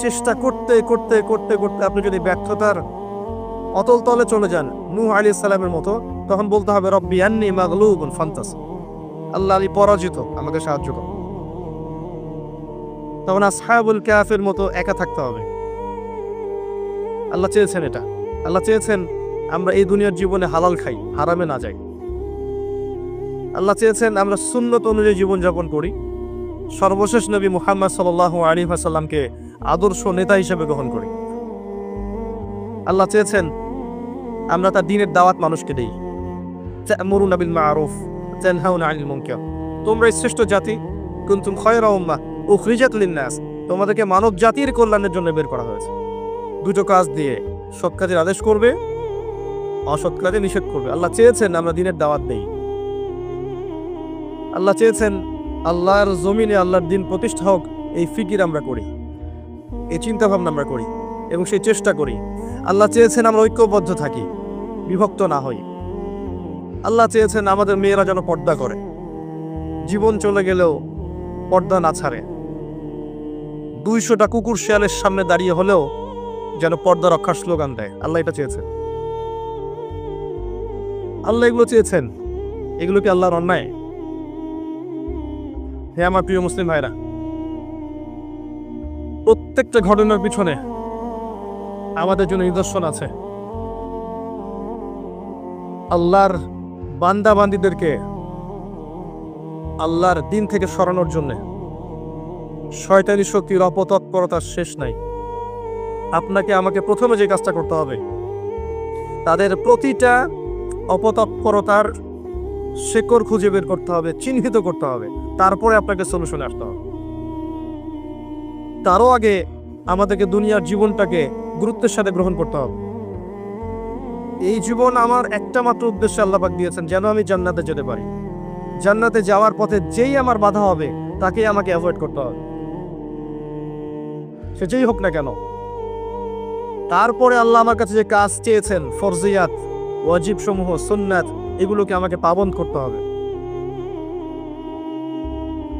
চেষ্টা করতে করতে করতে করতে আপনি যদি ব্যর্থতার অতল তলে চলে যান নূহ আলাইহিস সালামের মতো, তখন বলতে হবে রব্বি আন্নী মাগলুবুন ফান্তাসির, আল্লাহ আমি পরাজিত, আমাকে সাহায্য করো। তখন আসহাবুল কাহফের মতো একা থাকতে হবে। আল্লাহ চেয়েছেন এটা। আল্লাহ চেয়েছেন আমরা এই দুনিয়ার জীবনে হালাল খাই, হারামে না যাই। আল্লাহ চেয়েছেন আমরা সুন্নত অনুযায়ী জীবনযাপন করি, সর্বশেষ নবী মুহাম্মদ সাল্লাল্লাহু আলাইহি ওয়াসাল্লামকে আদর্শ নেতা হিসেবে গ্রহণ করি। আল্লাহ চেয়েছেন আমরা তার দ্বীনের দাওয়াত মানুষকে দেই। তা'মুরুনা বিল মা'রুফ ওয়া তানহাউনা আনিল মুনকার, তোমরা শ্রেষ্ঠ জাতি, কুনতুম খায়রা উম্মাহ উখরিজাত লিন-নাস, তোমাদেরকে মানব জাতির কল্যাণের জন্য বের করা হয়েছে। দুটো কাজ দিয়ে, সৎ কাজের আদেশ করবে, অসৎ কাজে নিষেধ করবে। আল্লাহ চেয়েছেন আমরা দ্বীনের দাওয়াত দেই। আল্লাহ চেয়েছেন আল্লাহর জমিনে আল্লাহর দ্বীন প্রতিষ্ঠা হোক, এই ফিকির আমরা করি, এই চিন্তা ভাবনা আমরা করি এবং সেই চেষ্টা করি। আল্লাহ চেয়েছেন আমরা ঐক্যবদ্ধ থাকি, বিভক্ত না হই। আল্লাহ চেয়েছেন আমাদের মেয়েরা যেন পর্দা করে, জীবন চলে গেলেও পর্দা না ছাড়ে। 200টা কুকুর শিয়ালের সামনে দাঁড়িয়ে হলেও যেন পর্দা রক্ষার স্লোগান দেয়। আল্লাহ এটা চেয়েছেন। আল্লাহ এগুলো চেয়েছেন। এগুলো কি আল্লাহর অন্যায়? হে আমার প্রিয় মুসলিম ভাইরা, প্রত্যেকটা ঘটনার পিছনে আমাদের জন্য নিদর্শন আছে। আল্লাহর বান্দা বান্দীদেরকে আল্লাহর দিন থেকে সরানোর জন্য শয়তানি শক্তির অপতৎপরতার শেষ নাই। আপনাকে আমাকে প্রথমে যে কাজটা করতে হবে, তাদের প্রতিটা অপতৎপরতার শেকড় খুঁজে বের করতে হবে, চিহ্নিত করতে হবে, তারপরে আপনাকে সলিউশনে আসতে হবে। তারও আগে আমাদেরকে দুনিয়ার জীবনটাকে গুরুত্বের সাথে গ্রহণ করতে হবে। এই জীবন আমার একটা মাত্র উদ্দেশ্যে আল্লাহ পাক দিয়েছেন, যেন আমি জান্নাতে যেতে পারি। জান্নাতে যাওয়ার পথে যেই আমার বাধা হবে তাকে আমাকে অ্যাভয়েড করতে হবে, সে যেই হোক না কেন। তারপরে আল্লাহ আমার কাছে যে কাজ চেয়েছেন, ফরজিয়াত, ওয়াজিব সমূহ, সুন্নাত, এগুলোকে আমাকে পাবন করতে হবে।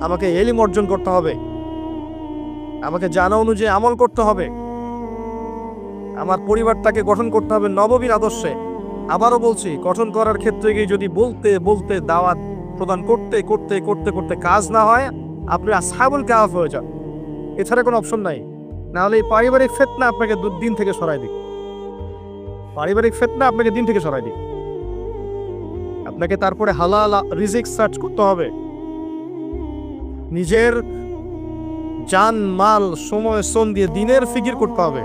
আমাকে ইলম অর্জন করতে হবে, আমাকে জানা অনুযায়ী আমল করতে হবে। আমার পরিবারটাকে গঠন করতে হবে নববীর আদর্শে। আবারও বলছি, গঠন করার ক্ষেত্রে গিয়ে যদি বলতে বলতে দাওয়াত প্রদান করতে করতে করতে করতে কাজ না হয়, আপনি আসহাবুল কাহফ হয়ে যান। এছাড়া কোনো অপশন নাই। নাহলে এই পারিবারিক ফিতনা আপনাকে দিন থেকে সরাই দিক। পারিবারিক ফিতনা আপনাকে দিন থেকে সরাই দিক। আপনাকে তারপরে হালাল রিজিক সার্চ করতে হবে। নিজের জান মাল সময় শ্রম দিয়ে দিনের ফিকির করতে হবে।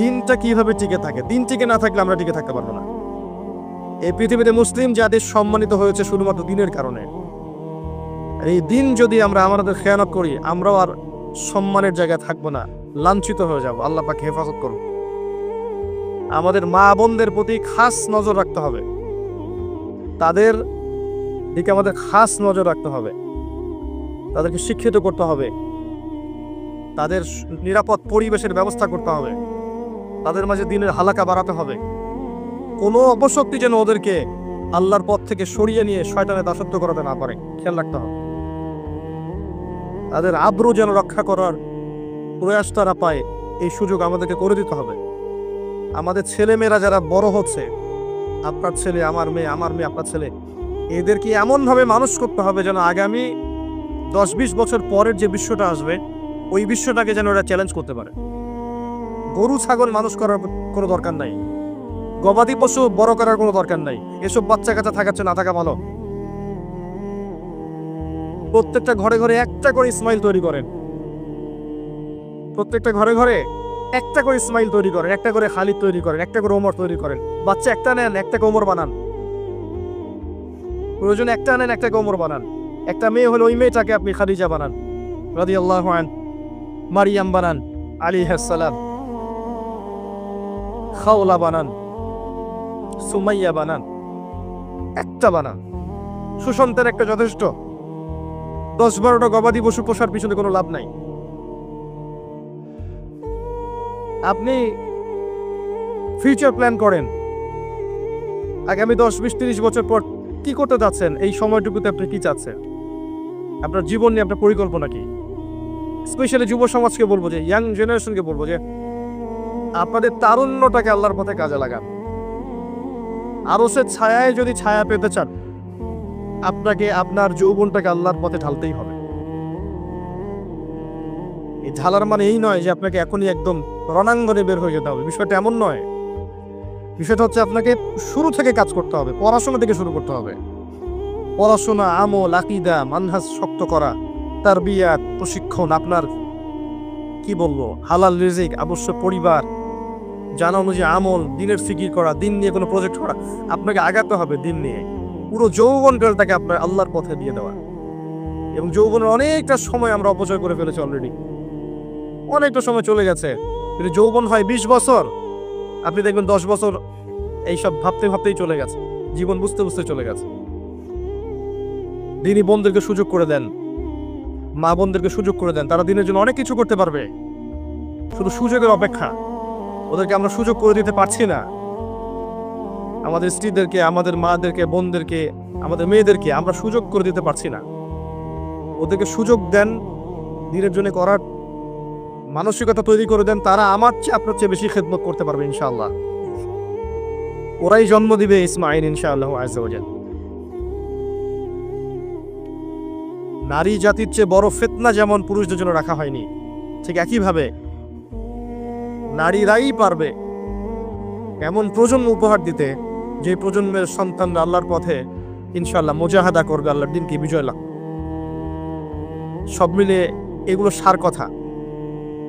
দিনটা কিভাবে টিকে থাকে, দিন টিকে না থাকলে আমরা টিকে থাকতে পারবো না। এই পৃথিবীতে মুসলিম জাতি সম্মানিত হয়েছে শুধুমাত্র দিনের কারণে। এই দিন যদি আমরা আমাদের খেয়ানত করি, আমরাও আর সম্মানের জায়গায় থাকবো না, লাঞ্ছিত হয়ে যাব। আল্লাহ পাক হেফাজত করুন। আমাদের মা বোনদের প্রতি খাস নজর রাখতে হবে, তাদের দিকে আমাদের খাস নজর রাখতে হবে। তাদেরকে শিক্ষিত করতে হবে, তাদের নিরাপদ পরিবেশের ব্যবস্থা করতে হবে, তাদের মাঝে দিনের হালাকা বাড়াতে হবে। কোনো অপশক্তি যেন ওদেরকে আল্লাহর পথ থেকে সরিয়ে নিয়ে শয়তানের দাসত্ব করাতে না পারে, খেয়াল রাখতে হবে। তাদের আব্রু যেন রক্ষা করার প্রয়াস তারা পায়, এই সুযোগ আমাদেরকে করে দিতে হবে। আমাদের ছেলেমেয়েরা যারা বড় হচ্ছে, আপনার ছেলে আমার মেয়ে, আমার মেয়ে আপনার ছেলে, এদেরকে এমনভাবে মানুষ করতে হবে যেন আগামী 10-20 বছর পরের যে বিশ্বটা আসবে, ওই বিশ্বটাকে যেন ওরা চ্যালেঞ্জ করতে পারে। গরু ছাগল মানুষ করার কোনো দরকার নাই, গবাদি পশু বড় করার কোনো দরকার নাই। এসব বাচ্চা কাচ্চা থাকাচ্ছে না থাকা ভালো। প্রত্যেকটা ঘরে ঘরে একটা করে ইসমাইল তৈরি করেন, প্রত্যেকটা ঘরে ঘরে একটা করে ইসমাইল তৈরি করেন, একটা করে খালিদ তৈরি করেন, একটা করে ওমর তৈরি করেন। বাচ্চা একটা নেন, একটাকে ওমর বানান। প্রয়োজন একটা নেন, একটাকে ওমর বানান। একটা মেয়ে হলে ওই মেয়েটাকে আপনি খাদিজা বানান রাদিয়াল্লাহু আনহা, মারিয়াম বানান আলাইহিস সালাম, খাওলা বানান, সুমাইয়া বানান। একটা বানান, সুসন্তান একটা যথেষ্ট। 10-12টা গবাদি পশু পোষার পিছনে কোনো লাভ নাই। আপনি ফিউচার প্ল্যান করেন, আগামী 10-20-30 বছর পর কি করতে যাচ্ছেন, এই সময়টুকুতে আপনি কি চাচ্ছেন, আপনার জীবন নিয়ে আপনার পরিকল্পনা কি। স্পেশালি যুব সমাজকে বলবো, যে ইয়াং জেনারেশনকে বলবো, যে আপনাদের তারুণ্যটাকে আল্লাহর পথে কাজে লাগান। আরশের ছায়ায় যদি ছায়া পেতে চান, আপনাকে আপনার যৌবনটাকে আল্লাহর পথে ঢালতেই হবে। এই ঢালার মানে এই নয় যে আপনাকে এখনই একদম রণাঙ্গনে বের হয়ে যেতে হবে, বিষয়টা এমন নয়। বিষয়টা হচ্ছে আপনাকে শুরু থেকে কাজ করতে হবে, পড়াশোনা থেকে শুরু করতে হবে। পড়াশোনা, আমল, আকীদা, মানহাজ শক্ত করা, তারবিয়াত, প্রশিক্ষণ, আপনার কি বলবো, হালাল রিজিক, আবশ্যক পরিবার, জানা অনুযায়ী আমল, দিনের ফিকির করা, দিন নিয়ে কোনো প্রজেক্ট করা। আপনাকে আগাতে হবে দিন নিয়ে। পুরো যৌবনকালটাকে আপনার আল্লাহর পথে দিয়ে দেওয়া। এবং যৌবনের অনেকটা সময় আমরা অপচয় করে ফেলেছি অলরেডি, অনেকটা সময় চলে গেছে। কিন্তু যৌবন হয় 20 বছর, আপনি দেখবেন 10 বছর এইসব ভাবতে ভাবতেই চলে গেছে, জীবন বুঝতে বুঝতে চলে গেছে। দিনই বোনদেরকে সুযোগ করে দেন, মা বোনদেরকে সুযোগ করে দেন, তারা দিনের জন্য অনেক কিছু করতে পারবে। শুধু সুযোগের অপেক্ষা, ওদেরকে আমরা সুযোগ করে দিতে পারছি না। আমাদের স্ত্রীদেরকে, আমাদের মাদেরকে, বোনদেরকে, আমাদের মেয়েদেরকে আমরা সুযোগ করে দিতে পারছি না। ওদেরকে সুযোগ দেন, দিনের জন্য করার মানসিকতা তৈরি করে দেন। তারা আমার চেয়ে আপনার চেয়ে বেশি খেদমত করতে পারবে ইনশাআল্লাহ। ওরাই জন্ম দিবে ইসমাইল ইনশাআল্লাহ আযজা ওয়া জাল। নারী জাতির চেয়ে বড় ফিতনা যেমন পুরুষদের জন্য রাখা হয়নি, ঠিক একইভাবে নারীরাই পারবে এমন প্রজন্ম উপহার দিতে, যে প্রজন্মের সন্তানরা আল্লাহর পথে ইনশাআল্লাহ মুজাহাদা করবে, আল্লাহর দিনকে বিজয় লাভ। সব মিলে এগুলো সার কথা।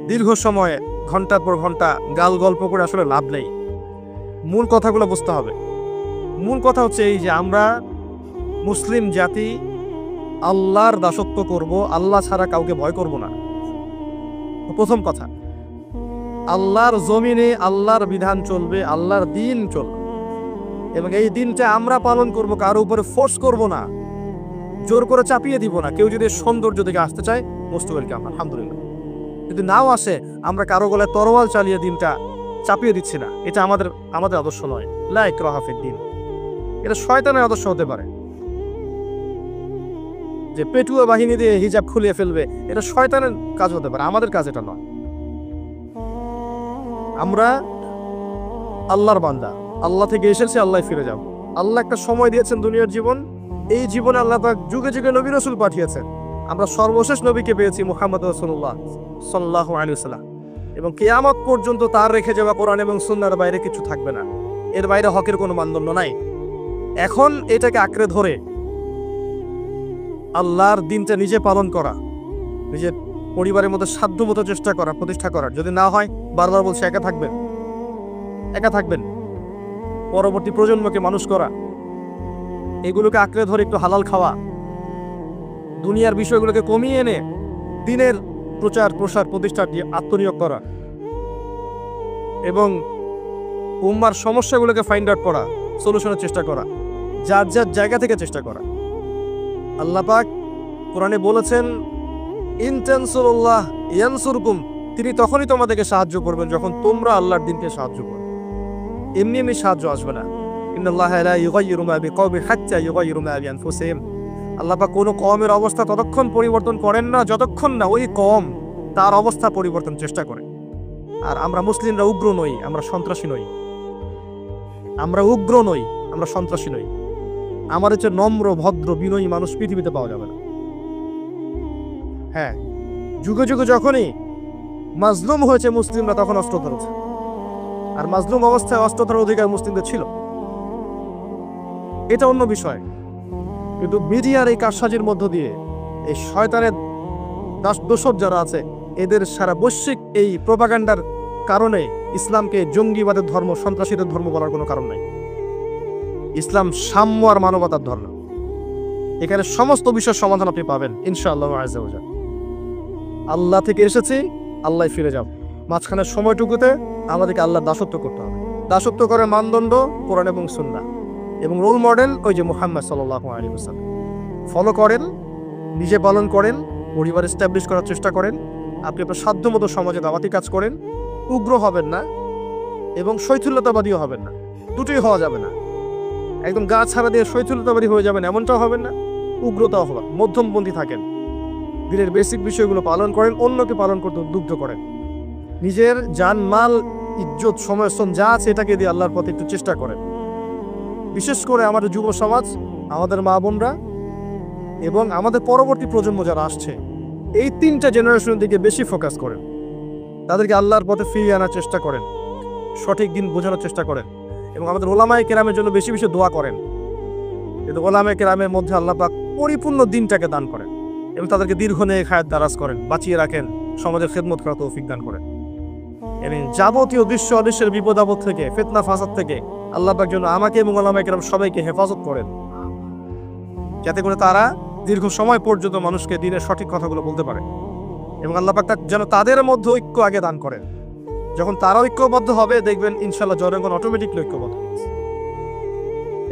দীর্ঘ সময় ঘন্টার পর ঘন্টা গাল গল্প করে আসলে লাভ নেই। মূল কথাগুলো বুঝতে হবে। মূল কথা হচ্ছে এই যে আমরা মুসলিম জাতি আল্লাহর দাসত্ব করব, আল্লাহ ছাড়া কাউকে ভয় করব না। প্রথম কথা, আল্লাহর জমিনে আল্লাহর বিধান চলবে, আল্লাহর দিন চলবে, এবং এই দিনটা আমরা পালন করব, কারো উপরে ফোর্স করব না, জোর করে চাপিয়ে দিব না। কেউ যদি সৌন্দর্য দিকে আসতে চায়, মোস্ট ওয়েলকাম, আলহামদুলিল্লাহ। যদি নাও আসে, আমরা কারো গলায় তরোয়াল চালিয়ে দিনটা চাপিয়ে দিচ্ছি না। এটা আমাদের আদর্শ নয়। লা ইকরাহা ফিদ্দিন, এটা শয়তানের আদর্শ হতে পারে। যে পেটুয়া বাহিনী দিয়ে হিজাব খুলিয়ে ফেলবে, এটা শয়তানের কাজ হতে পারে, আমাদের কাজ এটা নয়। আমরা আল্লাহর বান্দা, আল্লাহ থেকে এসেছি, আল্লাহ ফিরে যাব। আল্লাহ একটা সময় দিয়েছেন দুনিয়ার জীবন, এই জীবনে আল্লাহ পাক যুগে যুগে নবী রাসূল পাঠিয়েছেন। আমরা সর্বশেষ নবীকে পেয়েছি, মুহাম্মদ রাসূলুল্লাহ সাল্লাল্লাহু আলাইহি ওয়াসাল্লাম, এবং কিয়ামত পর্যন্ত তার রেখে যাওয়া কোরআন এবং সুন্নাহর বাইরে কিছু থাকবে না। এর বাইরে হকের কোনো মানদণ্ড নাই। এখন এটাকে আঁকড়ে ধরে আল্লাহর দিনটা নিজে পালন করা, নিজের পরিবারের মধ্যে সাধ্যমতো চেষ্টা করা, প্রতিষ্ঠা করার। যদি না হয়, বারবার বলছে, একা থাকবেন। পরবর্তী প্রজন্মকে মানুষ করা, এগুলোকে আঁকড়ে ধরে একটু হালাল খাওয়া, দুনিয়ার বিষয়গুলোকে কমিয়ে এনে দিনের প্রচার প্রসার প্রতিষ্ঠা দিয়ে আত্মনিয়োগ করা, এবং উম্মার সমস্যাগুলোকে ফাইন্ড আউট করা, সলিউশনের চেষ্টা করা, যার যার জায়গা থেকে চেষ্টা করা। আল্লাহ পাক কোরআনে বলেছেন, ইন তানসুরুল্লাহ ইয়ানসুরকুম, তিনি তখনই তোমাদেরকে সাহায্য করবেন যখন তোমরা আল্লাহর দিনকে সাহায্য করবে। এমনি এমনি সাহায্য আসবে না। ইন্নাল্লাহা লা ইউগাইয়িরু মা বিকওমিন হাত্তা ইউগাইয়িরু মা বিআনফুসিহিম। আল্লাহ পাক কোনো কওমের অবস্থা ততক্ষণ পরিবর্তন করেন না যতক্ষণ না ওই কওম তার অবস্থা পরিবর্তন চেষ্টা করে। আর আমরা মুসলিমরা উগ্র নই, আমরা সন্ত্রাসী নই। আমরা সন্ত্রাসী নই। আমাদের চেয়ে নম্র, ভদ্র, বিনয়ী মানুষ পৃথিবীতে পাওয়া যাবে না। হ্যাঁ, যুগে যুগে যখনই মাজলুম হয়েছে মুসলিমরা, তখন অস্ত্র ধরেছে। আর মাজলুম অবস্থায় অস্ত্র ধরার অধিকার মুসলিমদের ছিল, এটা অন্য বিষয়। কিন্তু মিডিয়ার এই কারসাজির মধ্য দিয়ে এই শয়তানের দোসর যারা আছে, এদের সারা বৈশ্বিক এই প্রোপাগান্ডার কারণে ইসলামকে জঙ্গিবাদের ধর্ম, সন্ত্রাসীদের ধর্ম বলার কোনো কারণ নাই। ইসলাম সাম্য আর মানবতার ধর্ম। এখানে সমস্ত বিষয়ের সমাধান আপনি পাবেন ইনশাআল্লাহ আযজা ওয়া জাল। আল্লাহ থেকে এসেছি, আল্লাহ ফিরে যাব। মাঝখানের সময়টুকুতে আমাদেরকে আল্লাহর দাসত্ব করতে হবে। দাসত্ব করার মানদণ্ড কোরআন এবং সুন্নাহ, এবং রোল মডেল ওই যে মুহাম্মদ সাল্লাল্লাহু আলাইহি ওয়াসাল্লাম। ফলো করেন, নিজে পালন করেন, পরিবার এস্টাবলিশ করার চেষ্টা করেন। আপনি আপনার সাধ্যমতো সমাজে দাওয়াতি কাজ করেন। উগ্র হবেন না এবং শৈথিল্যতাবাদীও হবেন না, দুটোই হওয়া যাবে না। একদম গা ছাড়া দিয়ে শৈথিল্যতাবাদী হয়ে যাবেন এমনটাও হবেন না, উগ্রতাও হবেন, মধ্যমপন্থী থাকেন। দিনের বেসিক বিষয়গুলো পালন করেন, অন্যকে পালন করতে উদ্বুদ্ধ করেন। নিজের জান মাল ইজ্জত সময় শ্রম যা আছে এটাকে দিয়ে আল্লাহর পথে একটু চেষ্টা করেন। বিশেষ করে আমাদের যুব সমাজ, আমাদের মা বোনরা এবং আমাদের পরবর্তী প্রজন্ম যারা আসছে, এই 3টা জেনারেশনের দিকে বেশি ফোকাস করেন। তাদেরকে আল্লাহর পথে ফিরিয়ে আনার চেষ্টা করেন, সঠিক দিন বোঝানোর চেষ্টা করেন এবং আমাদের ওলামায়ে কেরামের জন্য বেশি বেশি দোয়া করেন। কিন্তু ওলামায়ে কেরামের মধ্যে আল্লাহ পাক পরিপূর্ণ দিনটাকে দান করেন এবং তাদেরকে দীর্ঘমেয়াদী হায়াত দারাজ করেন, বাঁচিয়ে রাখেন, সমাজের খেদমত করার তৌফিক দান করেন। এবং যাবতীয় দৃশ্য অদৃশ্যের বিপদ আপদ থেকে, ফিতনা ফাসাদ থেকে আল্লাহ পাক যেন আমাকে এবং ওলামায়ে কেরাম সবাইকে হেফাজত করেন, যাতে করে তারা দীর্ঘ সময় পর্যন্ত মানুষকে দিনের সঠিক কথাগুলো বলতে পারে। এবং আল্লাহ পাক যেন তাদের মধ্যে ঐক্য আগে দান করেন। যখন তারা ঐক্যবদ্ধ হবে, দেখবেন ইনশাআল্লাহ জনগণ অটোমেটিকলি ঐক্যবদ্ধ হবে।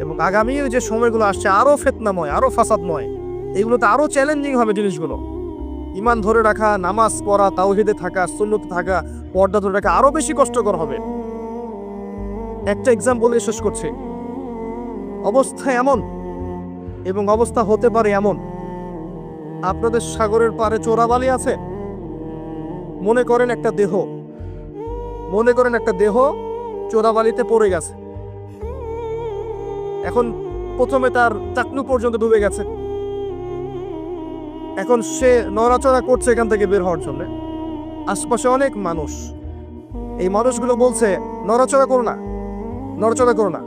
এবং আগামী যে সময়গুলো আসছে আরো ফিতনাময়, আরো ফাসাদময়, এগুলোতে আরো চ্যালেঞ্জিং হবে জিনিসগুলো। ঈমান ধরে রাখা, নামাজ পড়া, তাওহীদে থাকা, সুন্নতে থাকা, পর্দা ধরে রাখা আরো বেশি কষ্টকর হবে। একটা এক্সাম্পল দিয়ে শেষ করছি। অবস্থা এমন এবং অবস্থা হতে পারে এমন, আপনাদের সাগরের পাড়ে চোরাবালি আছে, মনে করেন একটা দেহ চোরাবালিতে পড়ে গেছে। এখন প্রথমে তার চাকনু পর্যন্ত ডুবে গেছে। এখন সে নড়াচড়া করছে এখান থেকে বের হওয়ার জন্য। আশপাশে অনেক মানুষ, এই মানুষগুলো বলছে নড়াচড়া করো না, নড়াচড়া করো না,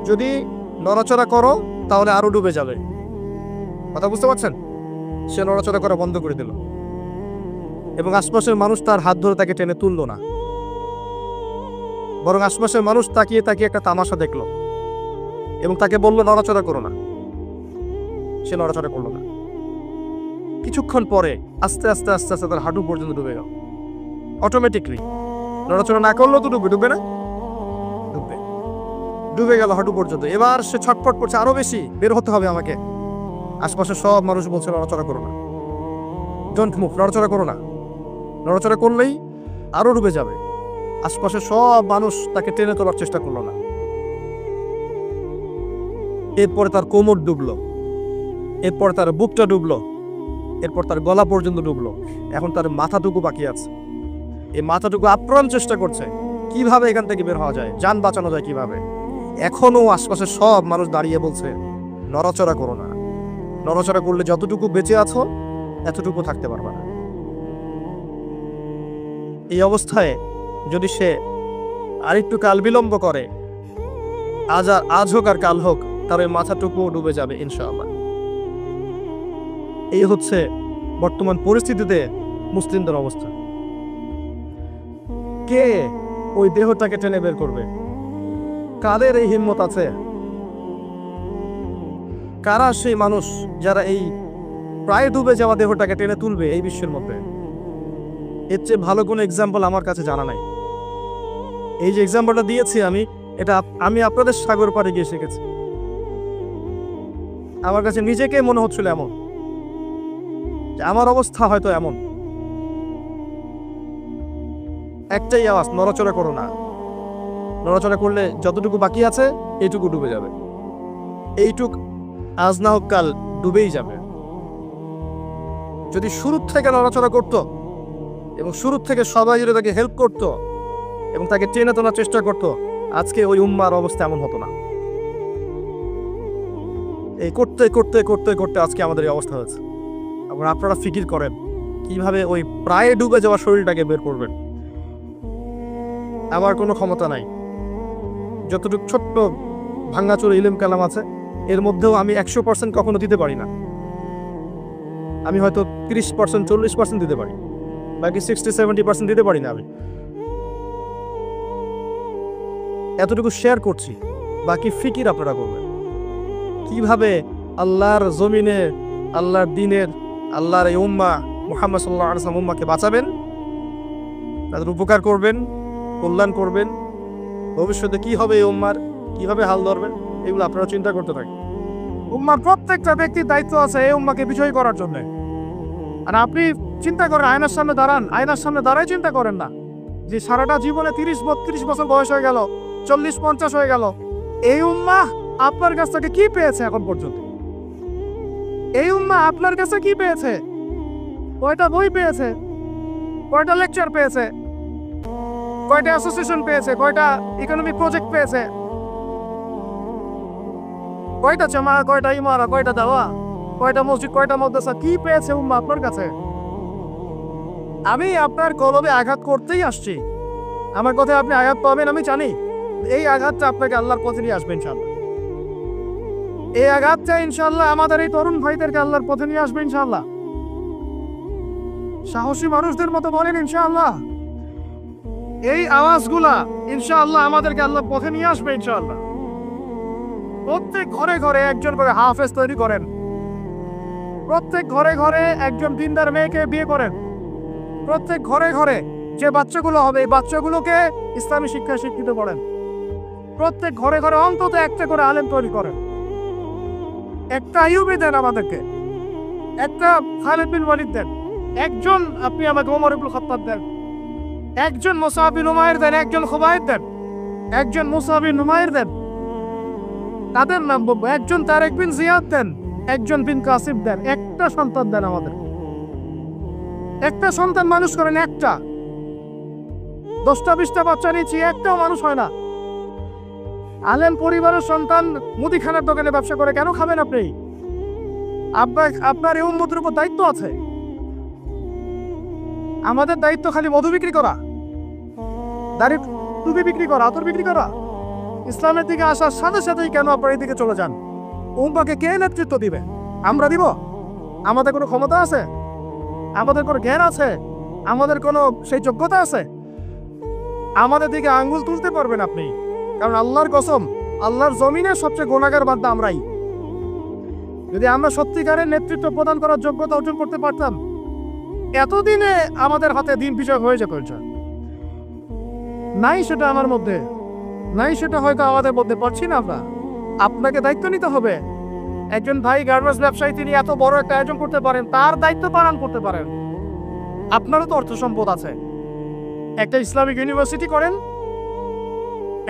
যদি নড়াচড়া করো তাহলে আরো ডুবে যাবে। কথা বুঝতে পারছেন? সে নড়াচড়া করা বন্ধ করে দিল এবং আশপাশের মানুষ তার হাত ধরে তাকে টেনে তুললো না, বরং আশপাশের মানুষ তাকিয়ে তাকিয়ে একটা তামাশা দেখলো এবং তাকে বললো নড়াচড়া করো না। সে নড়াচড়া করলো না। কিছুক্ষণ পরে আস্তে আস্তে আস্তে আস্তে তার হাঁটু পর্যন্ত ডুবে গেল। অটোমেটিকলি নড়াচড়া না করলেও তো ডুবে না? ডুবে গেল হাঁটু পর্যন্ত। এবার সে ছটফট করছে, আরো বেশি বের হতে হবে আমাকে। আশপাশে সব মানুষ বলছে নড়াচড়া করো না, ডোন্ট মুভ, নড়াচড়া করো না, নড়াচড়া করলেই আরো ডুবে যাবে। আশপাশে সব মানুষ তাকে টেনে তোলার চেষ্টা করলো না। এরপরে তার কোমর ডুবলো, এরপর তার বুকটা ডুবলো, এরপর তার গলা পর্যন্ত ডুবলো। এখন তার মাথাটুকু বাকি আছে। এই মাথাটুকু আপ্রাণ চেষ্টা করছে কিভাবে এখান থেকে বের হওয়া যায়, যান বাঁচানো যায় কিভাবে। এখনো আশপাশে সব মানুষ দাঁড়িয়ে বলছে নড়াচড়া করো না, নড়াচড়া করলে যতটুকু বেঁচে আছো এতটুকু থাকতে পারবে না। এই অবস্থায় যদি সে আরেকটু কাল বিলম্ব করে, আজ হোক আর কাল হোক, তার ওই মাথাটুকু ডুবে যাবে ইনশাআল্লাহ। এই হচ্ছে বর্তমান পরিস্থিতিতে মুসলিমদের অবস্থা। কে ওই দেহটাকে টেনে বের করবে? কাদের এই হিম্মত আছে? কারা সেই মানুষ যারা এই প্রায় ডুবে যাওয়া দেহটাকে টেনে তুলবে এই বিশ্বের মধ্যে? এর চেয়ে ভালো কোনো এক্সাম্পল আমার কাছে জানা নাই। এই যে এক্সাম্পলটা দিয়েছি আমি আপনাদের সাগর পাড়ে গিয়ে শিখেছি। আমার কাছে নিজেকে মনে হচ্ছিল এমন, যে আমার অবস্থা হয়তো এমন। একটাই আওয়াজ, নড়াচড়া করো না। নড়াচড়া করলে যতটুকু বাকি আছে এইটুকু ডুবে যাবে। এইটুক আজ না হোক কাল ডুবেই যাবে। যদি শুরু থেকে নড়াচড়া করতো এবং শুরু থেকে সবাই যদি তাকে হেল্প করতো এবং তাকে টেনে তোলার চেষ্টা করতো, আজকে ওই উম্মার অবস্থা এমন হতো না। এই করতে করতে করতে করতে আজকে আমাদের এই অবস্থা হয়েছে। এখন আপনারা ফিকির করেন কিভাবে ওই প্রায় ডুবে যাওয়া শরীরটাকে বের করবেন। আমার কোনো ক্ষমতা নাই। যতটুকু ছোট্ট ভাঙ্গাচুর ইলম কালাম আছে এর মধ্যেও আমি 100% কখনো দিতে পারি না। আমি হয়তো 30%, 40% দিতে পারি, বাকি 60-70% দিতে পারি না। আমি এতটুকু শেয়ার করছি, বাকি ফিকির আপনারা করবেন কিভাবে আল্লাহর জমিনে, আল্লাহর দিনের, আল্লাহর এই উম্মাহ মুহাম্মদ সাল্লাল্লাহু আলাইহি ওয়াসাল্লাম উম্মাহকে বাঁচাবেন, তাদের উপকার করবেন, কল্যাণ করবেন। ভবিষ্যতে কি হবে এই উম্মার, কিভাবে হাল ধরবেন, এগুলো আপনারা চিন্তা করতে থাকেন। উম্মার প্রত্যেকটা ব্যক্তির দায়িত্ব আছে এই উম্মাকে বিজয়ী করার জন্য। আর আপনি চিন্তা করেন, আয়নার সামনে দাঁড়ান, আয়নার সামনে দাঁড়াই চিন্তা করেন না যে সারাটা জীবনে 30-32 বছর বয়স হয়ে গেল, 40-50 হয়ে গেল, এই উম্মাহ আপনার কাছ থেকে কি পেয়েছে এখন পর্যন্ত? এই উম্মাহ আপনার কাছে কি পেয়েছে? কয়টা বই পেয়েছে, কয়টা লেকচার পেয়েছে, কয়টা অ্যাসোসিয়েশন পেয়েছে, কয়টা ইকোনমিক প্রজেক্ট পেয়েছে, কয়টা জামা, কয়টা ইমারা, কয়টা দাওয়া, কয়টা মসজিদ, কয়টা মাদ্রাসা, কি পেয়েছে উম্মাহ আপনার কাছে? আমি আপনার কলবে আঘাত করতেই আসছি। আমার কথায় আপনি আঘাত পাবেন আমি জানি। এই আঘাতটা আপনাকে আল্লাহর পথে নিয়ে আসবে ইনশাআল্লাহ। এই আঘাতটা ইনশাআল্লাহ আমাদের এই তরুণ ভাইদেরকে আল্লাহর পথে নিয়ে আসবে ইনশাআল্লাহ। সাহসী মানুষদের মতো বলেন ইনশাআল্লাহ। এই আওয়াজগুলা ইনশাআল্লাহ আমাদেরকে আল্লাহর পথে নিয়ে আসবে ইনশাআল্লাহ। প্রত্যেক ঘরে ঘরে একজন করে হাফেজ তৈরি করেন, প্রত্যেক ঘরে ঘরে একজন দিনদার মেয়েকে বিয়ে করেন, প্রত্যেক ঘরে ঘরে যে বাচ্চাগুলো হবে এই বাচ্চাগুলোকে ইসলামী শিক্ষায় শিক্ষিত করেন, প্রত্যেক ঘরে ঘরে অন্তত একটা করে আলেম তৈরি করেন। একটা আইয়ুবী দেন আমাদেরকে, একটা খালিদ বিন ওয়ালিদ দেন, একজন আপনি আমাকে ওমর ইবনে খাত্তাব দেন, একজন মুসআব বিন উমাইর দেন, একজন খুবাইব দেন, একজন মুসআব বিন উমাইর দেন, তাদের নাম বলবো, একজন তারেক বিন জিয়াদ দেন, একজন বিন কাসিম দেন। একটা সন্তান দেন আমাদের, একটা সন্তান মানুষ করেন। একটা 10টা 20টা বাচ্চা নিচ্ছি, একটাও মানুষ হয় না। আলেম পরিবারের সন্তান মুদিখানার দোকানে ব্যবসা করে কেন খাবেন আপনি? আপনার এই উম্মতের উপর দায়িত্ব আছে। আমাদের দায়িত্ব খালি মধু বিক্রি করা, দাড়ি টুপি বিক্রি করা, আতর বিক্রি করা? ইসলামের দিকে আসার সাথে সাথেই কেন আপনার এই দিকে চলে যান? উম্মাহকে কে নেতৃত্ব দিবে? আমরা দিব? আমাদের কোনো ক্ষমতা আছে? আমাদের কোনো জ্ঞান আছে? আমাদের কোনো সেই যোগ্যতা আছে? আমাদের দিকে আঙ্গুল তুলতে পারবেন আপনি? কারণ আল্লাহর কসম, আল্লাহর জমিনে সবচেয়ে গুনাহগার বান্দা আমরাই। যদি আমরা সত্যিকারের নেতৃত্ব প্রদান করার যোগ্যতা অর্জন করতে পারতাম, এতদিনে আমাদের হাতে দিন বিজয় হয়ে যেত। নাই সেটা আমার মধ্যে, নাই সেটা হয়তো আমাদের মধ্যে পারছি না আমরা। আপনাকে দায়িত্ব নিতে হবে। একজন ভাই গার্মেন্টস ব্যবসায়ী, তিনি এত বড় একটা আয়োজন করতে পারেন, তার দায়িত্ব পালন করতে পারেন। আপনারও তো অর্থ সম্পদ আছে, একটা ইসলামিক ইউনিভার্সিটি করেন,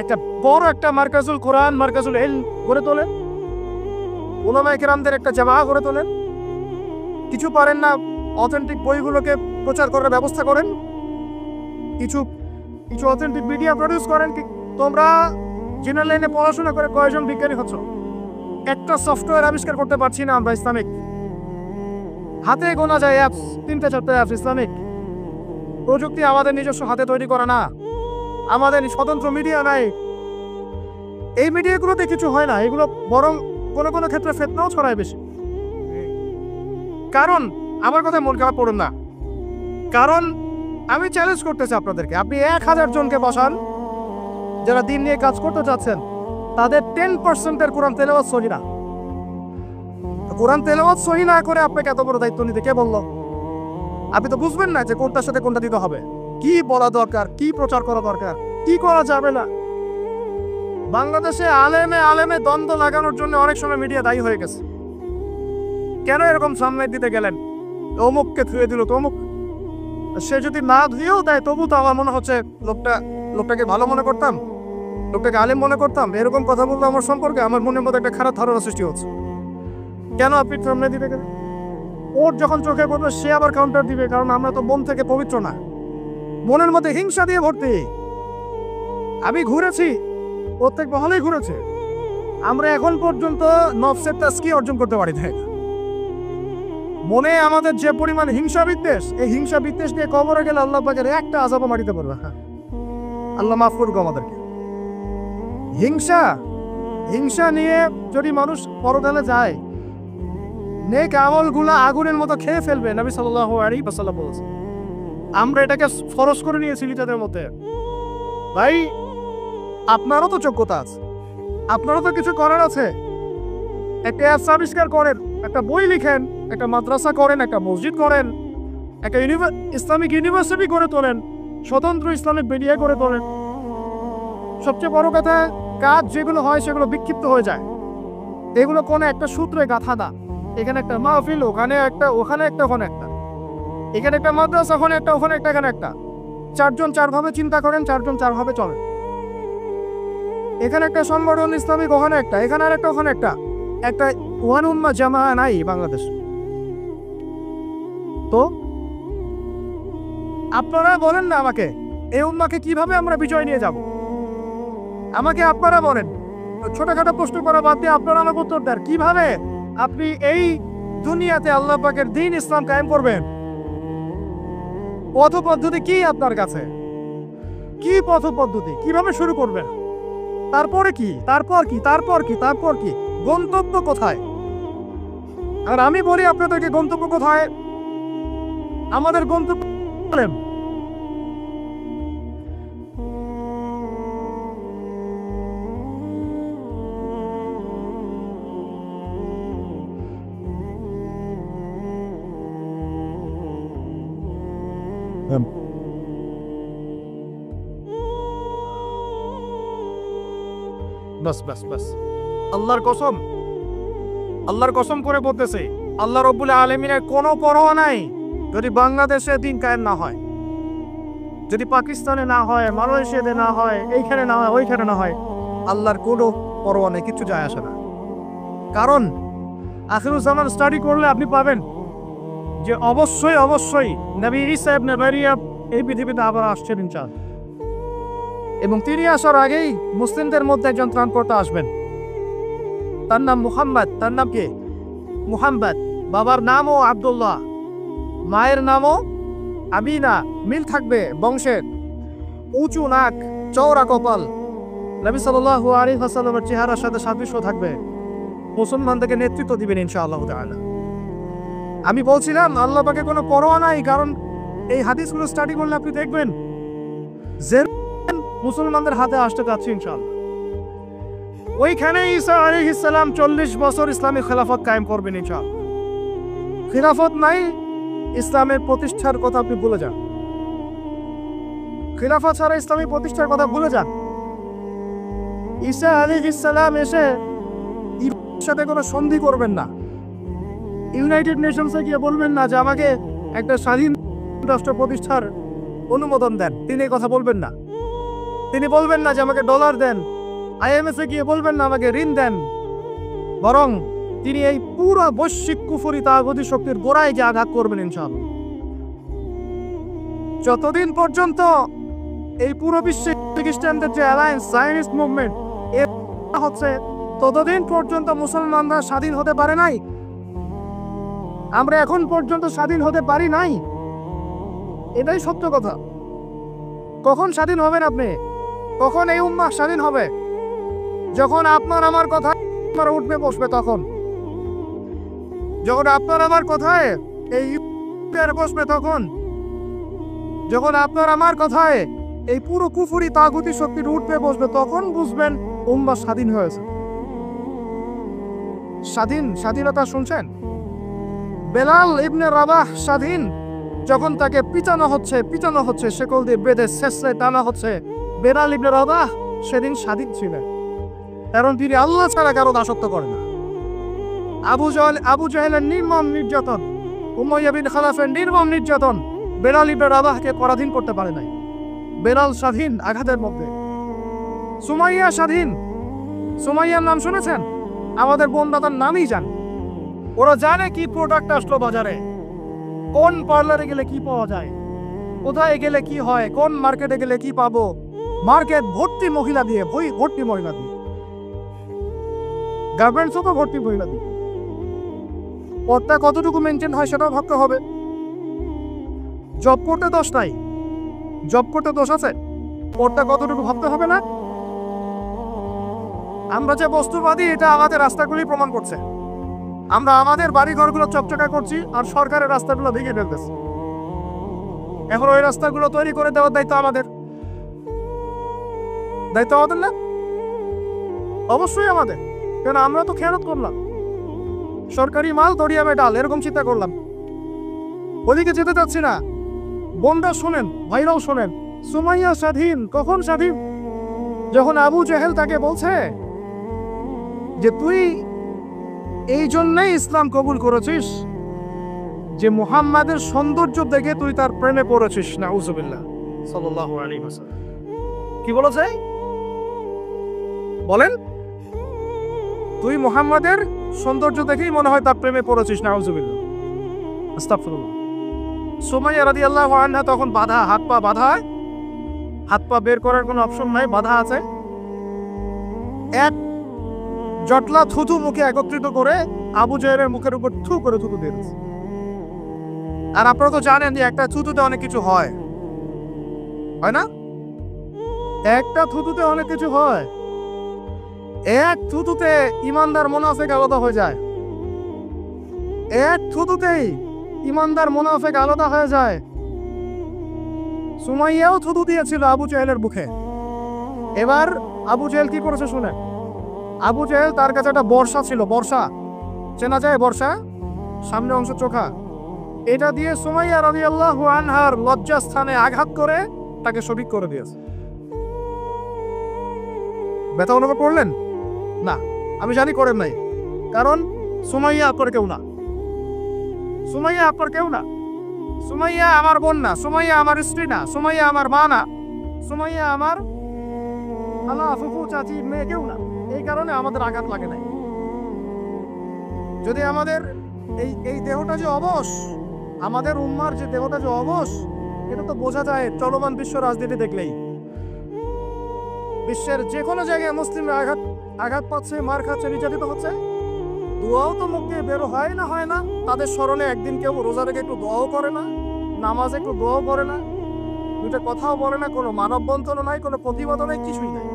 একটা বড় একটা মার্কাজুল কোরআন, মার্কাজুল ইলম গড়ে তোলেন, উলামায়ে কেরামদের একটা জামাআহ গড়ে তোলেন। কিছু পারেন না, অথেন্টিক বইগুলোকে প্রচার করার ব্যবস্থা করেন, কিছু কিছু অথেন্টিক মিডিয়া প্রডিউস করেন। তোমরা জেনারেল লাইনে পড়াশোনা করে কয়জন বিজ্ঞানী হচ্ছ? একটা সফটওয়্যার আবিষ্কার করতে পারছি না আমরা ইসলামিক। হাতে গোনা যায় অ্যাপস, 3-4টা অ্যাপস ইসলামিক। প্রযুক্তি আমাদের নিজস্ব হাতে তৈরি করা না, আমাদের স্বতন্ত্র মিডিয়া নাই। এই মিডিয়াগুলোতে কিছু হয় না, এগুলো বরং কোনো কোনো ক্ষেত্রে ফিতনাও ছড়ায় বেশি। কারণ আমার কথা মন খারাপ করুন না, কারণ আমি চ্যালেঞ্জ করতেছি আপনাদেরকে, আপনি 1000 জনকে বসান যারা দিন নিয়ে কাজ করতে চাচ্ছেন, তাদের 10%-এর কোরআন তেলাওয়াত সহি না। কোরআন তেলাওয়াত সহি না করে আপনাকে এত বড় দায়িত্ব নিতে কে বললো? আপনি তো বুঝবেন না যে কোনটার সাথে কোনটা দিতে হবে, কি বলা দরকার, কি প্রচার করা দরকার, কি করা যাবে না। বাংলাদেশে আলেমে আলেমে দ্বন্দ্ব লাগানোর জন্য অনেক সময় মিডিয়া দায়ী হয়ে গেছে। কেন এরকম সামনে দিতে গেলেন? অমুককে ধুয়ে দিল, তমুক। সে যদি না ধুয়েও দেয় তবু তো আমার মনে হচ্ছে লোকটাকে ভালো মনে করতাম, লোকটাকে আলেম মনে করতাম। এরকম কথা বললো আমার সম্পর্কে, আমার মনের মধ্যে একটা খারাপ ধারণা সৃষ্টি হচ্ছে। কেন আপনি সামনে দিতে গেলেন? ওর যখন চোখে পড়বে সে আবার কাউন্টার দিবে, কারণ আমরা তো মন থেকে পবিত্র না, মনের মধ্যে হিংসা দিয়ে ভর্তি। আমি ঘুরেছি, প্রত্যেক মহলেই ঘুরেছে, আমরা এখন পর্যন্ত নফসের তাজকিয়া অর্জন করতে পারি না। মনে আমাদের যে পরিমাণ হিংসা বিদ্বেষ, এই হিংসা বিদ্বেষ নিয়ে কবরে গেলে আল্লাহ পাকের একটা আযাবও মারিতে পারবে। হ্যাঁ, আল্লাহ মাফ করুক আমাদেরকে। হিংসা নিয়ে যদি মানুষ পরকালে যায়, নেক আমলগুলা আগুনের মতো খেয়ে ফেলবে। নবী সাল্লাল্লাহু আলাইহি ওয়াসাল্লাম বলেছেন। আমরা এটাকে ফরজ করে নিয়েছি নিজেদের মধ্যে। ভাই, আপনারও তো যোগ্যতা আছে, আপনারও তো কিছু করার আছে। একটা অ্যাপস আবিষ্কার করেন, একটা বই লিখেন, একটা মাদ্রাসা করেন, একটা মসজিদ করেন, একটা ইসলামিক ইউনিভার্সিটি করে তোলেন, স্বতন্ত্র ইসলামিক মিডিয়া করে তোলেন। সবচেয়ে বড় কথা, কাজ যেগুলো হয় সেগুলো বিক্ষিপ্ত হয়ে যায়। এগুলো কোনো একটা সূত্রে গাঁথা না। এখানে একটা মাহফিল, ওখানে একটা, ওখানে একটা, ওখানে একটা, এখানে একটা মাদ্রাসা, ওখানে একটা, ওখানে একটা, এখানে একটা। 4 জন 4 ভাবে চিন্তা করেন, 4 জন 4 ভাবে চলেন। এখানে একটা সংগঠন ইসলামিক, ওখানে একটা, এখানে আর একটা, ওখানে একটা। একটা ওয়ান উম্মাহ জামাআহ নাই বাংলাদেশ। তো আপনারা বলেন না আমাকে, এই উম্মাকে কিভাবে আমরা বিজয় নিয়ে যাব? আমাকে আপনারা বলেন, ছোটখাটো প্রশ্ন করা বাদ দিয়ে আপনারা আমাকে উত্তর দেন, কিভাবে আপনি এই দুনিয়াতে আল্লাহ পাকের দ্বীন ইসলাম কায়েম করবেন? পথ পদ্ধতি কি আপনার কাছে? কি পথ পদ্ধতি, কিভাবে শুরু করবেন? তারপরে কি, তারপর কি, তারপর কি, তারপর কি, গন্তব্য কোথায়? আর আমি বলি আপনাদেরকে গন্তব্য কোথায়? আমাদের গন্তব্য বলেন। বাস বাস বাস, আল্লাহর কসম, আল্লাহর কসম করে বলতেছে, আল্লাহ রব্বুল আলামিনের কোনো পরোয়া নাই যদি বাংলাদেশে দিন কায়েম না হয়, যদি পাকিস্তানে না হয়, মালয়েশিয়াতে না হয়, এইখানে না হয়, ওইখানে না হয়, আল্লাহর কোনো পরোয়া নেই, কিছু যায় আসে না। কারণ আখিরুজ্জামান স্টাডি করলে আপনি পাবেন যে অবশ্যই অবশ্যই নবী ঈসা ইবনে মারইয়াম এই পৃথিবীতে আবার আসছেন ইনশাআল্লাহ, এবং তিনি আসার আগেই মুসলিমদের মধ্যে একজন ত্রাণকর্তা আসবেন। তার নাম মুহাম্মদ। তার নাম কি? মুহাম্মদ। বাবার নামও আব্দুল্লাহ, মায়ের নামও আমিনা। মিল থাকবে বংশের, উঁচু নাক, চওড়া কপাল, নবী সাল্লাল্লাহু আলাইহি ওয়াসাল্লামের চেহারার সাথে সাদৃশ্য থাকবে, মুসলমানদেরকে নেতৃত্ব দিবেন ইনশাআল্লাহ তাআলা। আমি বলছিলাম আল্লাহ পাকে কোনো পরোয়া নাই, কারণ এই হাদিসগুলো স্টাডি করলে আপনি দেখবেন যে মুসলমানদের হাতে আসতে যাচ্ছে ইনশাআল্লাহ। ওইখানে ঈসা আলাইহিস সালাম 40 বছর ইসলামী খেলাফত কায়েম করবেন ইনশাআল্লাহ। খেলাফত নাই, ইসলামের প্রতিষ্ঠার কথা আপনি ভুলে যান। খেলাফত ছাড়া ইসলামী প্রতিষ্ঠার কথা ভুলে যান। ঈসা আলাইহিস সালাম এসে ইরানের সাথে কোনো সন্ধি করবেন না, ইউনাইটেড নেশনসে গিয়ে বলবেন না যে আমাকে একটা স্বাধীন রাষ্ট্র প্রতিষ্ঠার অনুমোদন দেন, তিনি এই কথা বলবেন না। তিনি বলবেন না যে আমাকে ডলার দেন, আইএমএস এ গিয়ে বলবেন না আমাকে ঋণ দেন, বরং তিনি এই পুরো বৈশ্বিক কুফরি তাগুতি শক্তির গোড়ায় যে আঘাত করবেন ইনশাআল্লাহ। যতদিন পর্যন্ত এই পুরো বিশ্বে খ্রিস্টানদের যে অ্যালায়েন্স জায়নিস্ট মুভমেন্ট এর হচ্ছে, ততদিন পর্যন্ত মুসলমানরা স্বাধীন হতে পারে নাই। আমরা এখন পর্যন্ত স্বাধীন হতে পারি নাই, এটাই সত্য কথা। কখন স্বাধীন হবেন আপনি? কখন এই উম্মাহ স্বাধীন হবে? যখন আপনার আমার কথা উঠবে বসবে, তখন যখন আপনার আমার কথায় এই বসবে, তখন যখন আপনার আমার কথায় এই পুরো কুফরি তাগুতি শক্তির উঠবে বসবে, তখন বুঝবেন উম্মাহ স্বাধীন হয়েছে। স্বাধীনতা শুনছেন? বেলাল ইবনে রাবাহ স্বাধীন, যখন তাকে পিটানো হচ্ছে, শেকল দিয়ে বেঁধে শেষে টানা হচ্ছে, বেলাল ইবনে রাবাহ সেদিন স্বাধীন ছিলেন, কারণ তিনি আল্লাহ ছাড়া কারো দাসত্ব করেন না। আবু জাহেলের নির্মম নির্যাতন, উমাইয়া বিন খালাফের নির্মম নির্যাতন বেলাল ইবনে রাবাহকে পরাধীন করতে পারে নাই। বেলাল স্বাধীন আঘাতের মধ্যে। সুমাইয়া স্বাধীন। সুমাইয়ার নাম শুনেছেন? আমাদের বোনদাতার নামই জান। ওরা জানে কি প্রোডাক্ট আসলো বাজারে, কোন পার্লারে গেলে কি পাওয়া যায়, কোথায় গেলে কি হয়, কোন মার্কেটে গেলে কি পাবো। মার্কেট ভর্তি মহিলা দিয়ে, ভর্তি মহিলা দিয়ে, গার্মেন্টসও তো ভর্তি মহিলা দিয়ে। পদটা কতটুকু মেনটেন হয় সেটাও ভাবতে হবে। জব করতে দোষ নাই, জব করতে দোষ আছে, পদটা কতটুকু ভাবতে হবে না? আমরা যে বস্তুবাদী এটা আমাদের রাস্তাগুলি প্রমাণ করছে। আমরা আমাদের বাড়ি ঘরগুলো চকচকা করছি আর সরকারের রাস্তাগুলো ভেঙে ফেলতেছি। এখন ওই রাস্তাগুলো তৈরি করে দেওয়ার দায়িত্ব আমাদের, দায়িত্ব আমাদের না? অবশ্যই আমাদের, কেন আমরা তো খেয়ানত করলাম, সরকারি মাল দরিয়ামে ডাল, এরকম চিন্তা করলাম। ওদিকে যেতে চাচ্ছি না। বোনরা শোনেন, ভাইরাও শোনেন, সুমাইয়া স্বাধীন। কখন স্বাধীন? যখন আবু জেহেল তাকে বলছে যে তুই এই জন্যই ইসলাম কবুল করেছিস যে মুহাম্মাদের সৌন্দর্য দেখে তুই তার প্রেমে পড়েছিস। নাউজুবিল্লাহ সাল্লাল্লাহু আলাইহি ওয়াসাল্লাম কি বলেছে? বলেন, তুই মুহাম্মাদের সৌন্দর্য দেখেই মনে হয় তার প্রেমে পড়েছিস। নাউজুবিল্লাহ, আস্তাগফিরুল্লাহ। সুমাইয়া রাদিয়াল্লাহু আনহা তখন বাধা, হাত পা বাধা, হাত পা বের করার কোনো অপশন নাই, বাধা আছে। এক জটলা থুতু মুখে একত্রিত করে আবু জাহেলের মুখের উপর থু করে থুতু দিয়েছে। আর আপনারা তো জানেন যে একটা থুতুতে অনেক কিছু হয়, হয় না? একটা থুতুতে অনেক কিছু হয়। এক থুতুতে ইমানদার মুনাফিক আলাদা হয়ে যায়। এক থুতুতেই ইমানদার মুনাফিক আলাদা হয়ে যায়। সুমাইয়াও থুতু দিয়েছিল আবু জাহেলের মুখে। এবার আবু জাহেল কি করেছে শুনে। আবু জাহেল, তার কাছে একটা বর্ষা ছিল, বর্ষা চেনা যায়, বর্ষা সামনে অংশ চোখা, এটা দিয়ে সুমাইয়া রাদিয়াল্লাহু আনহার লজ্জাস্থানে আঘাত করে তাকে শহীদ করে দিয়েছে। ব্যথা অনুভব করলেন না? আমি জানি করেন নাই, কারণ সুমাইয়া আপনার কেউ না। সুমাইয়া আপনার কেউ না। সুমাইয়া আমার বোন না, সুমাইয়া আমার স্ত্রী না, সুমাইয়া আমার মা না, সুমাইয়া আমার খালা, ফুফু, চাচি, মেয়ে কেউ না। এই কারণে আমাদের আঘাত লাগে নাই। যদি আমাদের এই দেহটা যে অবশ, আমাদের উম্মার যে দেহটা যে অবশ, এটা তো বোঝা যায় চলমান বিশ্ব রাজনীতি দেখলেই। বিশ্বের যে কোনো জায়গায় মুসলিমরা আঘাত পাচ্ছে, মার খাচ্ছে, নির্যাতিত হচ্ছে, দোয়াও তো মুখ দিয়ে বেরো হয় না। তাদের স্মরণে একদিন কেউ রোজা রেখে একটু দোয়াও করে না, নামাজে একটু দোয়াও করে না, দুটো কথাও বলে না, কোনো মানববন্ধনও নাই, কোনো প্রতিবাদও নাই, কিছুই নাই।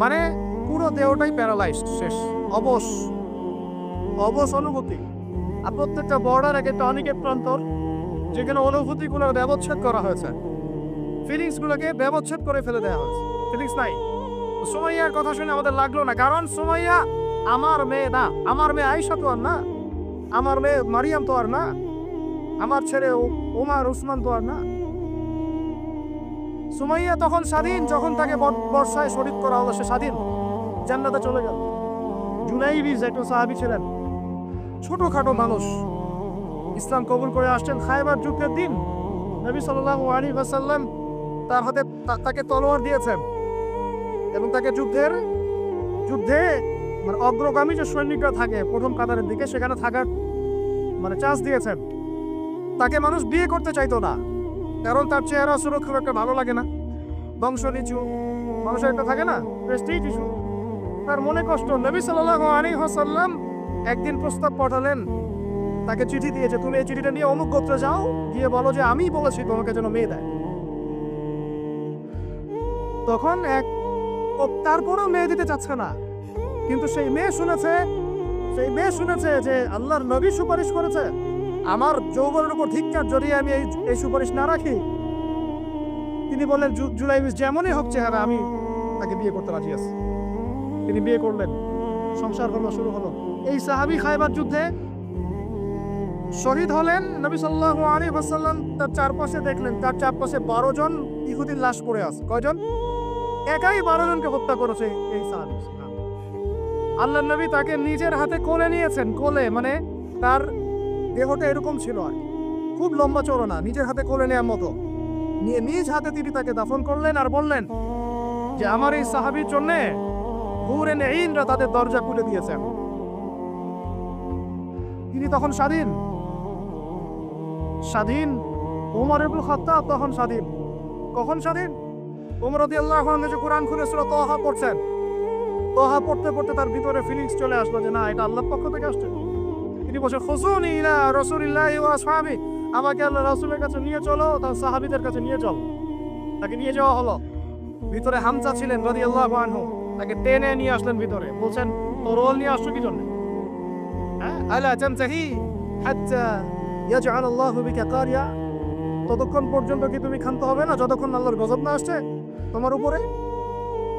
মানে পুরো দেহটাই প্যারালাইজ, শেষ, অবশ অনুভূতি। আর প্রত্যেকটা বর্ডার এক একটা অনিকেট প্রান্তর, যেখানে অনুভূতিগুলোর ব্যবচ্ছেদ করা হয়েছে, ফিলিংসগুলোকে ব্যবচ্ছেদ করে ফেলে দেওয়া হয়েছে, ফিলিংস নাই। সুমাইয়ার কথা শুনে আমাদের লাগলো না, কারণ সুমাইয়া আমার মেয়ে না, আমার মেয়ে আয়েশা তো আর না, আমার মেয়ে মারিয়াম তো আর না, আমার ছেলে ওমর উসমান তো আর না। সুমাইয়া তখন স্বাধীন, যখন তাকে বর্ষায় শহীদ করা হলো, সে স্বাধীন, জান্নাতে চলে গেল। জুনাইবি একজন সাহাবী ছিলেন, ছোটখাটো মানুষ, ইসলাম কবুল করে আসছেন খায়বার যুদ্ধের দিন। নবী সাল্লাল্লাহু আলাইহি ওয়াসাল্লাম তার হাতে তাকে তলোয়ার দিয়েছেন এবং তাকে যুদ্ধে মানে অগ্রগামী যে সৈনিকরা থাকে প্রথম কাতারের দিকে, সেখানে থাকার মানে চান্স দিয়েছেন। তাকে মানুষ বিয়ে করতে চাইতো না, কারণ তার চেহারা সুরক্ষা খুব একটা ভালো লাগে না, বংশ নিচু, মানুষের একটা থাকে না প্রেস্টিজ ইস্যু, তার মনে কষ্ট। নবী সাল্লাল্লাহু আলাইহি ওয়াসাল্লাম একদিন প্রস্তাব পাঠালেন, তাকে চিঠি দিয়েছে, তুমি এই চিঠিটা নিয়ে অমুক গোত্রে যাও, গিয়ে বলো যে আমি বলেছি তোমাকে যেন মেয়ে দেয়। তখন তারপরেও মেয়ে দিতে চাচ্ছে না, কিন্তু সেই মেয়ে শুনেছে যে আল্লাহর নবী সুপারিশ করেছে, আমার যৌবনের উপর ধিক্কার যদি আমি এই সুপারিশ না রাখি। তিনি বললেন জুলাইবিস যেমনই হোক চেহারা, আমি তাকে বিয়ে করতে রাজি আছি। তিনি বিয়ে করলেন, সংসার হলো, শুরু হলো। এই সাহাবী খায়বার যুদ্ধে শহীদ হলেন। নবী সাল্লাল্লাহু আলাইহি ওয়াসাল্লাম তার চারপাশে দেখলেন, তার চারপাশে 12 জন ইহুদির লাশ পড়ে আছে। কয়জন? একাই 12 জনকে হত্যা করেছে এই সাহাবী। আল্লাহর নবী তাকে নিজের হাতে কোলে নিয়েছেন, কোলে মানে তার দেহটা এরকম ছিল আর খুব লম্বা চওড়া না, নিজের হাতে কোলে নেওয়ার মতো নিয়ে নিজ হাতে তিনি তাকে দাফন করলেন আর বললেন যে আমার এই সাহাবীর জন্যে হুরে নেইনরা তাদের দরজা খুলে দিয়েছেন। তিনি তখন স্বাধীন। ওমর ইবনে খাত্তাব তখন স্বাধীন। কখন স্বাধীন? ওমর রাদিয়াল্লাহু আনহু যে কোরআন খুলে সূরা তাহা পড়ছেন, তাহা পড়তে পড়তে তার ভিতরে ফিলিংস চলে আসলো যে না, এটা আল্লাহর পক্ষ থেকে আসছে। তিনি বলছেন খুজুনি ইলা রাসূলিল্লাহি ওয়া আসহাবি, আমাকে আল্লাহ রাসূলের কাছে নিয়ে চলো, তার সাহাবীদের কাছে নিয়ে চল। তাকে নিয়ে যাওয়া হলো। ভিতরে হামজা ছিলেন রাদিয়াল্লাহু আনহু, তাকে টেনে নিয়ে আসলেন ভিতরে, বলছেন তরোয়াল নিয়ে আসছো কি জন্য? আলা তানতাহি হাত্তা ইয়াজআল আল্লাহু বিকা কারিয়া, ততক্ষণ পর্যন্ত কি তুমি ক্ষান্ত হবে না যতক্ষণ আল্লাহর গজব না আসছে তোমার উপরে?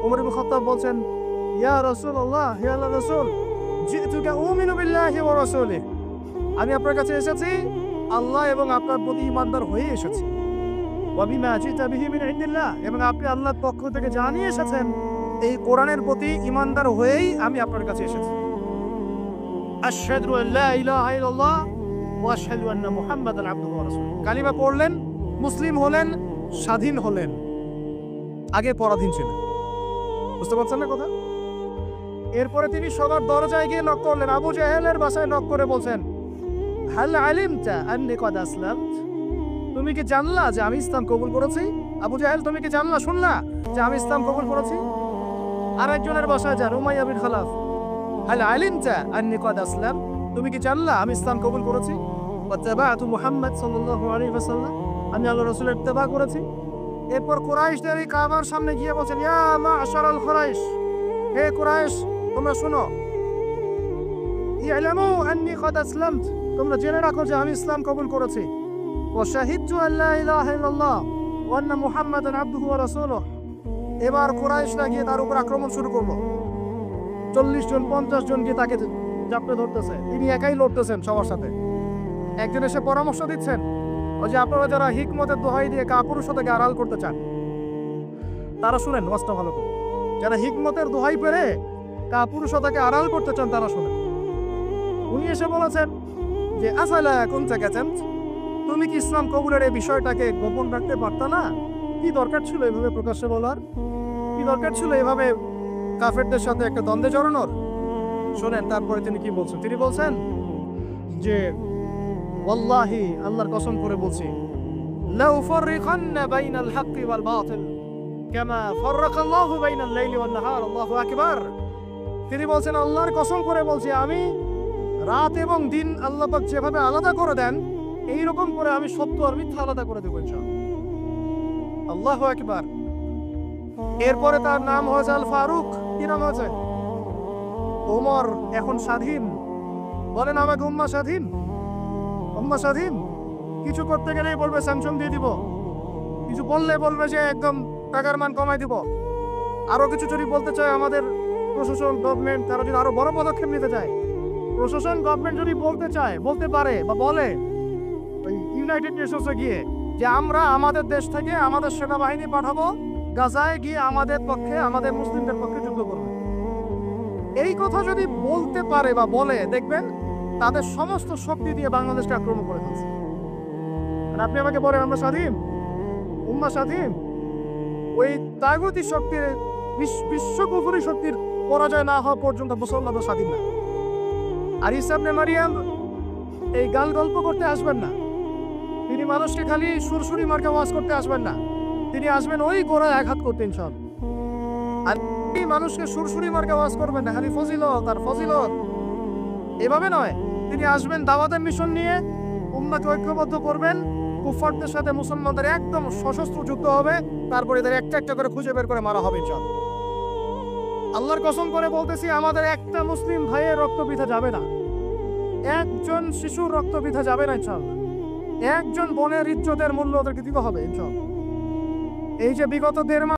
ওমর ইবনে খাত্তাব বলছেন ইয়া রাসূলুল্লাহ, হে আল্লাহর রাসূল, জিতুকা উমিনু বিল্লাহি ওয়া রাসূলিহি, আমি আপনার কাছে এসেছি আল্লাহ এবং আপনার প্রতি ঈমানদার হয়ে এসেছি। ওয়া বিমা জিতা বিহি মিন ইনদিল্লাহ, এবং আপনি আল্লাহর পক্ষ থেকে জানিয়ে এসেছেন এই কোরআনের প্রতি ঈমানদার হয়েই আমি আপনার কাছে এসেছি। আশহাদু আল্লা ইলাহা ইল্লাল্লাহ ওয়া আশহাদু আন্না মুহাম্মাদান আবদুহু ওয়া রাসূলুহু, কালিমা পড়লেন, মুসলিম হলেন, স্বাধীন হলেন। আগে পরাধীন ছিলেন। বুঝতে পারছেন না কথা? এরপরে তিনি সবার দরজায় গিয়ে নক করলেন, আবু জাহেলের বাসায় নক করে বলছেন হাল আলিমতা আন্নী কদ আসলামত, তুমি কি জানলা যে আমি ইসলাম কবুল করেছি? আবু জাহেল, তুমি কি জানলা, শুনলা যে আমি ইসলাম কবুল করেছি? আরেকজনের বাসায় যান, উমাইয়া বিন খালাফ, হাল আলিমতা আন্নী কদ আসলাম, তুমি কি জানলা আমি ইসলাম কবুল করেছি? ওয়াত্তাবা'তু মুহাম্মদ সাল্লাল্লাহু আলাইহি ওয়াসাল্লাম, আমি আল্লাহর রাসূলের ইত্তেবা করেছি। এরপর কুরাইশদের এই কাবার সামনে গিয়ে বলছেন, ইয়া মা'শারাল কুরাইশ, হে কুরাইশ তোমরা শুনো, ইয়ালামু আন্নী কদ আসলামত, তোমরা জেনে রাখো যে আমি ইসলাম কবুল করেছি। ওয়া শাহিদতু আল্লা ইলাহা ইল্লাল্লাহ ওয়া আন্না মুহাম্মাদান আবদুহু ওয়া রাসূলুহু। এবার কুরাইশরা গিয়ে তার উপর আক্রমণ শুরু করলো। 40 জন 50 জন গিয়ে তাকে চাপড়ে ধরতেছে, তিনি একাই লড়তেছেন সবার সাথে। একজন এসে পরামর্শ দিচ্ছেন, ওই যে আপনারা যারা হিকমতের দোহাই দিয়ে কাপুরুষতাকে আড়াল করতে চান, তারা শুনেন ওয়াজটা ভালো করে। যারা হিকমতের দোহাই পেরে কাপুরুষতাকে আড়াল করতে চান তারা শুনেন। উনি এসে বলেছেন যে আসালা কোন গেছেন, তুমি কি ইসলাম কবুলের এই বিষয়টাকে গোপন রাখতে পারতা না? কি দরকার ছিল এভাবে প্রকাশ্যে বলার? কি দরকার ছিল এভাবে কাফেরদের সাথে একটা দ্বন্দ্বে জড়ানোর? শোনেন তারপরে তিনি কি বলছেন। তিনি বলছেন যে ওয়াল্লাহি, আল্লাহর কসম করে বলছি, লাউ ফাররিকান্না বাইনাল হাক্কি ওয়াল বাতিল কামা ফাররাকাল্লাহু বাইনাল লাইলি ওয়ান নাহার, আল্লাহু আকবার। তিনি বলছেন, আল্লাহর কসম করে বলছি, আমি রাত এবং দিন আল্লাহ পাক যেভাবে আলাদা করে দেন, এইরকম করে আমি সত্য আর মিথ্যা আলাদা করে দেবো ইনশাআল্লাহ। আল্লাহু আকবার। এরপরে তার নাম হয়েছে আল ফারুক। কি নাম হয়েছে? ওমর এখন স্বাধীন। বলেন আমাকে, উম্মাহ স্বাধীন? উম্মাহ স্বাধীন? কিছু করতে গেলেই বলবে স্যাংশন দিয়ে দিব, কিছু বললে বলবে যে একদম টাকার মান কমাই দিব। আরো কিছু যদি বলতে চায় আমাদের প্রশাসন, গভর্নমেন্ট, তারা যদি আরো বড় পদক্ষেপ নিতে চায়, প্রশাসন গভর্নমেন্ট যদি বলতে চায়, বলতে পারে বা বলে ওই ইউনাইটেড নেশনসে গিয়ে যে আমরা আমাদের দেশ থেকে আমাদের সেনাবাহিনী পাঠাবো গাজায় গিয়ে আমাদের পক্ষে, আমাদের মুসলিমদের পক্ষে যুদ্ধ করবে, এই কথা যদি বলতে পারে বা বলে, দেখবেন তাদের সমস্ত শক্তি দিয়ে বাংলাদেশকে আক্রমণ করে ফেলছে। আর আপনি আমাকে বলেন আমরা স্বাধীন, উম্মাহ স্বাধীন? ওই তাগুতি শক্তির, বিশ্বকুফরি শক্তির পরাজয় না হওয়া পর্যন্ত মুসলমানরা স্বাধীন না। আর ঈসা ইবনে মারিয়াম এই গাল গল্প করতে আসবেন না, তিনি মানুষকে খালি সুরসুরি মার্কা ওয়াজ করতে আসবেন না, তিনি আসবেন ওই গোড়ায় আঘাত করতে ইনশাআল্লাহ। আর এই মানুষকে সুরসুরি মার্কা ওয়াজ করবেন না, খালি ফজিলত আর ফজিলত, এভাবে নয়। তিনি আসবেন দাওয়াতের মিশন নিয়ে, উম্মাহকে ঐক্যবদ্ধ করবেন, কুফারদের সাথে মুসলমানদের একদম সশস্ত্র যুদ্ধ হবে, তারপরে এদের একটা একটা করে খুঁজে বের করে মারা হবে ইনশাআল্লাহ। আল্লাহর কসম করে বলতেছি, আমাদের একটা মুসলিম ভাইয়ের রক্ত বৃথা যাবে না, একজন শিশুর রক্ত বৃথা যাবে না ইনশাআল্লাহ। একজন বোনের ইজ্জতের মূল্য ওদেরকে দিতে হবে ইনশাআল্লাহ। এই যে বিগত 1.5 মাস